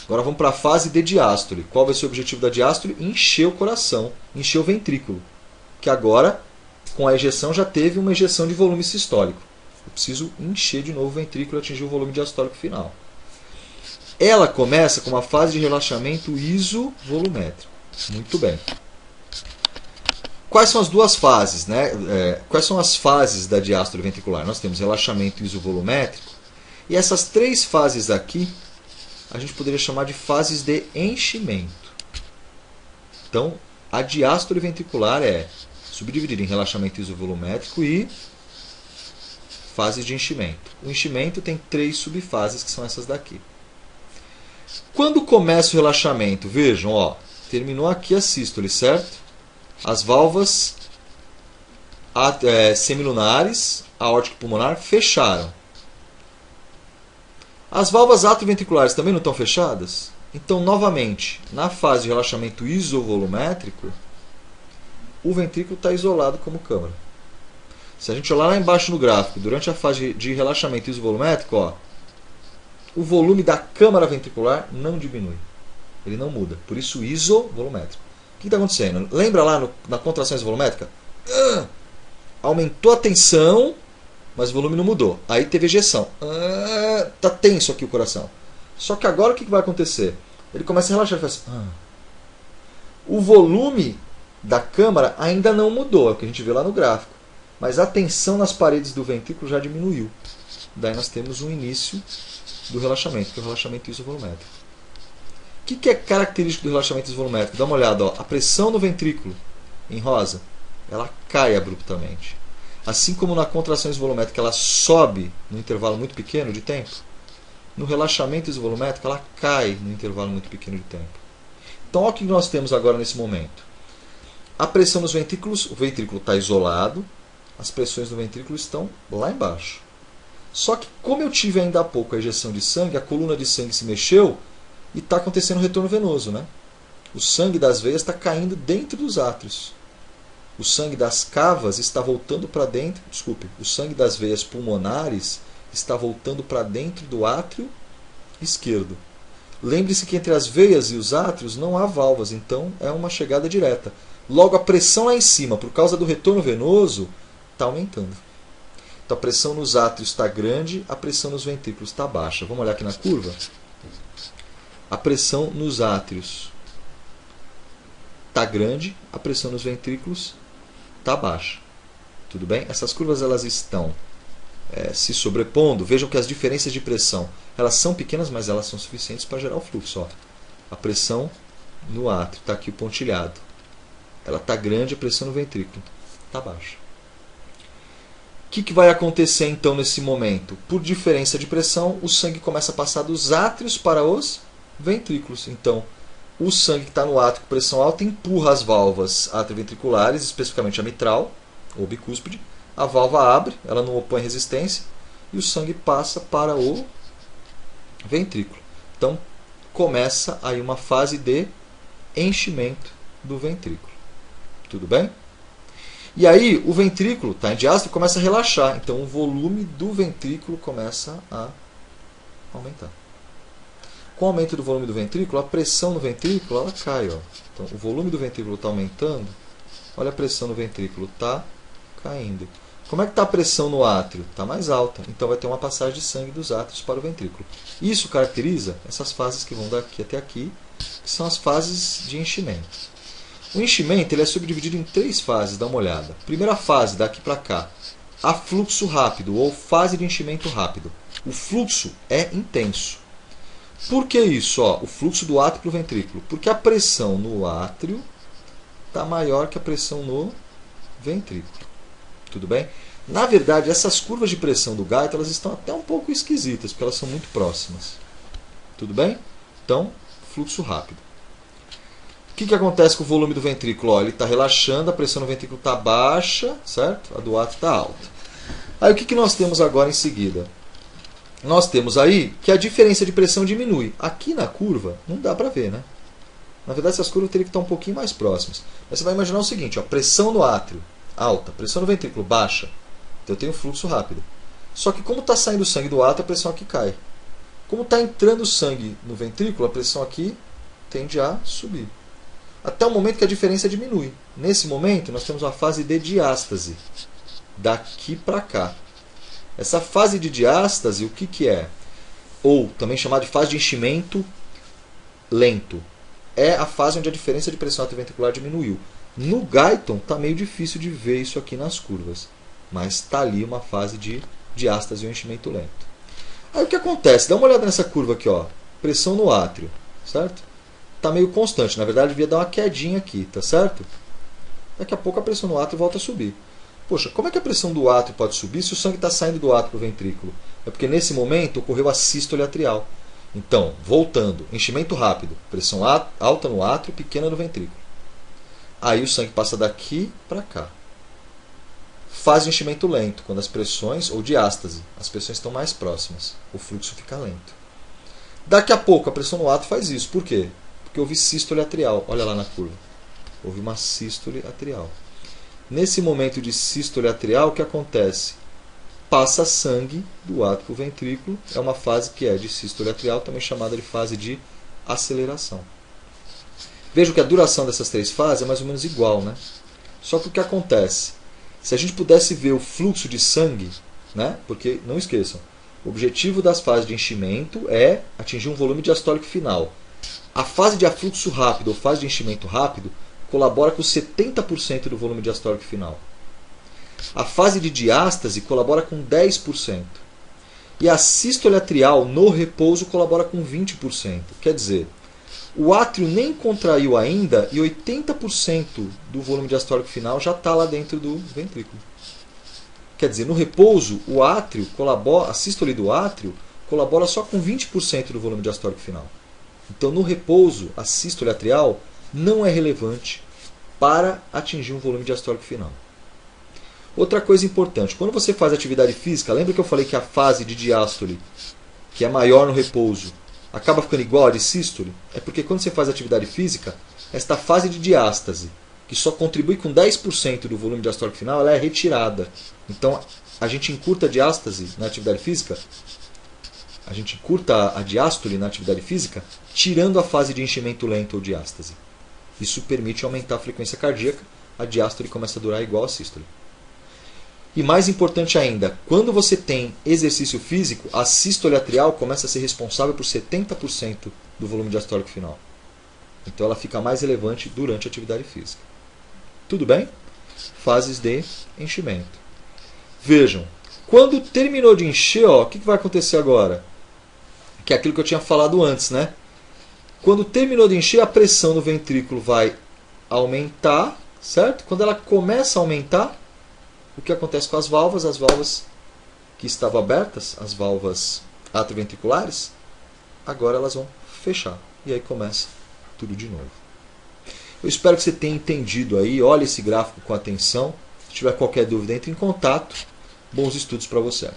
Agora vamos para a fase de diástole. Qual vai ser o objetivo da diástole? Encher o coração, encher o ventrículo. Que agora, com a ejeção, já teve uma ejeção de volume sistólico. Eu preciso encher de novo o ventrículo e atingir o volume diastólico final. Ela começa com uma fase de relaxamento isovolumétrico. Muito bem. Quais são as duas fases, né? Quais são as fases da diástole ventricular? Nós temos relaxamento isovolumétrico. E essas três fases aqui, a gente poderia chamar de fases de enchimento. Então, a diástole ventricular é subdividida em relaxamento isovolumétrico e fases de enchimento. O enchimento tem três subfases, que são essas daqui. Quando começa o relaxamento, vejam, ó, terminou aqui a sístole, certo? As válvulas semilunares, aórtica e pulmonar, fecharam. As válvulas atrioventriculares também não estão fechadas? Então, novamente, na fase de relaxamento isovolumétrico, o ventrículo está isolado como câmara. Se a gente olhar lá embaixo no gráfico, durante a fase de relaxamento isovolumétrico, ó, o volume da câmara ventricular não diminui. Ele não muda. Por isso, isovolumétrico. O que está acontecendo? Lembra lá na contração isovolumétrica? Aumentou a tensão, mas o volume não mudou. Aí teve ejeção. Está tenso aqui o coração. Só que agora o que vai acontecer? Ele começa a relaxar. Ele faz, o volume da câmara ainda não mudou. É o que a gente vê lá no gráfico. Mas a tensão nas paredes do ventrículo já diminuiu. Daí nós temos um início do relaxamento, que é o relaxamento isovolumétrico. O que é característico do relaxamento isovolumétrico? Dá uma olhada, ó. A pressão no ventrículo, em rosa, ela cai abruptamente. Assim como na contração isovolumétrica ela sobe num intervalo muito pequeno de tempo, no relaxamento isovolumétrico ela cai num intervalo muito pequeno de tempo. Então, olha o que nós temos agora nesse momento. A pressão nos ventrículos, o ventrículo está isolado, as pressões no ventrículo estão lá embaixo. Só que, como eu tive ainda há pouco a ejeção de sangue, a coluna de sangue se mexeu e está acontecendo um retorno venoso, né? O sangue das veias está caindo dentro dos átrios. O sangue das cavas está voltando para dentro, o sangue das veias pulmonares está voltando para dentro do átrio esquerdo. Lembre-se que entre as veias e os átrios não há válvulas, então é uma chegada direta. Logo, a pressão lá em cima, por causa do retorno venoso, está aumentando. Então a pressão nos átrios está grande, a pressão nos ventrículos está baixa. Vamos olhar aqui na curva? A pressão nos átrios está grande, a pressão nos ventrículos está baixa. Tudo bem? Essas curvas elas estão se sobrepondo. Vejam que as diferenças de pressão elas são pequenas, mas elas são suficientes para gerar o fluxo. Ó. A pressão no átrio está aqui o pontilhado. Ela está grande, a pressão no ventrículo está baixa. O que vai acontecer então nesse momento? Por diferença de pressão, o sangue começa a passar dos átrios para os ventrículos. Então, o sangue que está no átrio com pressão alta empurra as válvulas atrioventriculares, especificamente a mitral ou bicúspide. A válvula abre, ela não opõe resistência e o sangue passa para o ventrículo. Então, começa aí uma fase de enchimento do ventrículo. Tudo bem? E aí, o ventrículo está em diástole e começa a relaxar. Então, o volume do ventrículo começa a aumentar. Com o aumento do volume do ventrículo, a pressão no ventrículo ela cai. Ó. Então, o volume do ventrículo está aumentando. Olha a pressão no ventrículo, está caindo. Como é que está a pressão no átrio? Está mais alta. Então, vai ter uma passagem de sangue dos átrios para o ventrículo. Isso caracteriza essas fases que vão daqui até aqui, que são as fases de enchimento. O enchimento ele é subdividido em três fases, dá uma olhada. Primeira fase, daqui para cá, a fluxo rápido ou fase de enchimento rápido. O fluxo é intenso. Por que isso? Ó, o fluxo do átrio para o ventrículo. Porque a pressão no átrio está maior que a pressão no ventrículo. Tudo bem? Na verdade, essas curvas de pressão do Guyton elas estão até um pouco esquisitas, porque elas são muito próximas. Tudo bem? Então, fluxo rápido. O que acontece com o volume do ventrículo? Ó, ele está relaxando, a pressão no ventrículo está baixa, certo? A do átrio está alta. Aí o que nós temos agora em seguida? Nós temos aí que a diferença de pressão diminui. Aqui na curva não dá para ver, né? Na verdade, essas curvas teriam que estar um pouquinho mais próximas. Mas você vai imaginar o seguinte, ó, pressão no átrio alta, pressão no ventrículo baixa, então eu tenho fluxo rápido. Só que como está saindo sangue do átrio, a pressão aqui cai. Como está entrando sangue no ventrículo, a pressão aqui tende a subir. Até o momento que a diferença diminui. Nesse momento, nós temos uma fase de diástase. Daqui para cá. Essa fase de diástase, o que é? Ou também chamada de fase de enchimento lento. É a fase onde a diferença de pressão atrioventricular diminuiu. No Guyton está meio difícil de ver isso aqui nas curvas. Mas está ali uma fase de diástase ou enchimento lento. Aí o que acontece? Dá uma olhada nessa curva aqui, ó. Pressão no átrio, certo? Está meio constante. Na verdade, devia dar uma quedinha aqui, tá certo? Daqui a pouco a pressão no átrio volta a subir. Poxa, como é que a pressão do átrio pode subir se o sangue está saindo do átrio para o ventrículo? É porque nesse momento ocorreu a sístole atrial. Então, voltando, enchimento rápido, pressão alta no átrio, pequena no ventrículo. Aí o sangue passa daqui para cá. Fase de enchimento lento, quando as pressões, ou diástase, as pressões estão mais próximas. O fluxo fica lento. Daqui a pouco a pressão no átrio faz isso. Por quê? Porque houve sístole atrial. Olha lá na curva. Houve uma sístole atrial. Nesse momento de sístole atrial, o que acontece? Passa sangue do átrio para o ventrículo. É uma fase que é de sístole atrial, também chamada de fase de aceleração. Vejam que a duração dessas três fases é mais ou menos igual, né? Só que o que acontece? Se a gente pudesse ver o fluxo de sangue, né? Porque, não esqueçam, o objetivo das fases de enchimento é atingir um volume diastólico final. A fase de afluxo rápido ou fase de enchimento rápido colabora com 70% do volume diastólico final. A fase de diástase colabora com 10%. E a sístole atrial no repouso colabora com 20%. Quer dizer, o átrio nem contraiu ainda e 80% do volume diastólico final já está lá dentro do ventrículo. Quer dizer, no repouso, o átrio colabora, a sístole do átrio colabora só com 20% do volume diastólico final. Então, no repouso, a sístole atrial não é relevante para atingir um volume diastólico final. Outra coisa importante, quando você faz atividade física, lembra que eu falei que a fase de diástole, que é maior no repouso, acaba ficando igual a de sístole? É porque quando você faz atividade física, esta fase de diástase, que só contribui com 10% do volume diastólico final, ela é retirada. Então, a gente encurta a diástase na atividade física, a gente encurta a diástole na atividade física, tirando a fase de enchimento lento ou diástase. Isso permite aumentar a frequência cardíaca, a diástole começa a durar igual a sístole. E mais importante ainda, quando você tem exercício físico, a sístole atrial começa a ser responsável por 70% do volume diastólico final. Então ela fica mais relevante durante a atividade física. Tudo bem? Fases de enchimento. Vejam, quando terminou de encher, ó, o que vai acontecer agora? Que é aquilo que eu tinha falado antes, né? Quando terminou de encher, a pressão no ventrículo vai aumentar, certo? Quando ela começa a aumentar, o que acontece com as valvas que estavam abertas, as valvas atrioventriculares, agora elas vão fechar. E aí começa tudo de novo. Eu espero que você tenha entendido aí. Olhe esse gráfico com atenção. Se tiver qualquer dúvida, entre em contato. Bons estudos para você.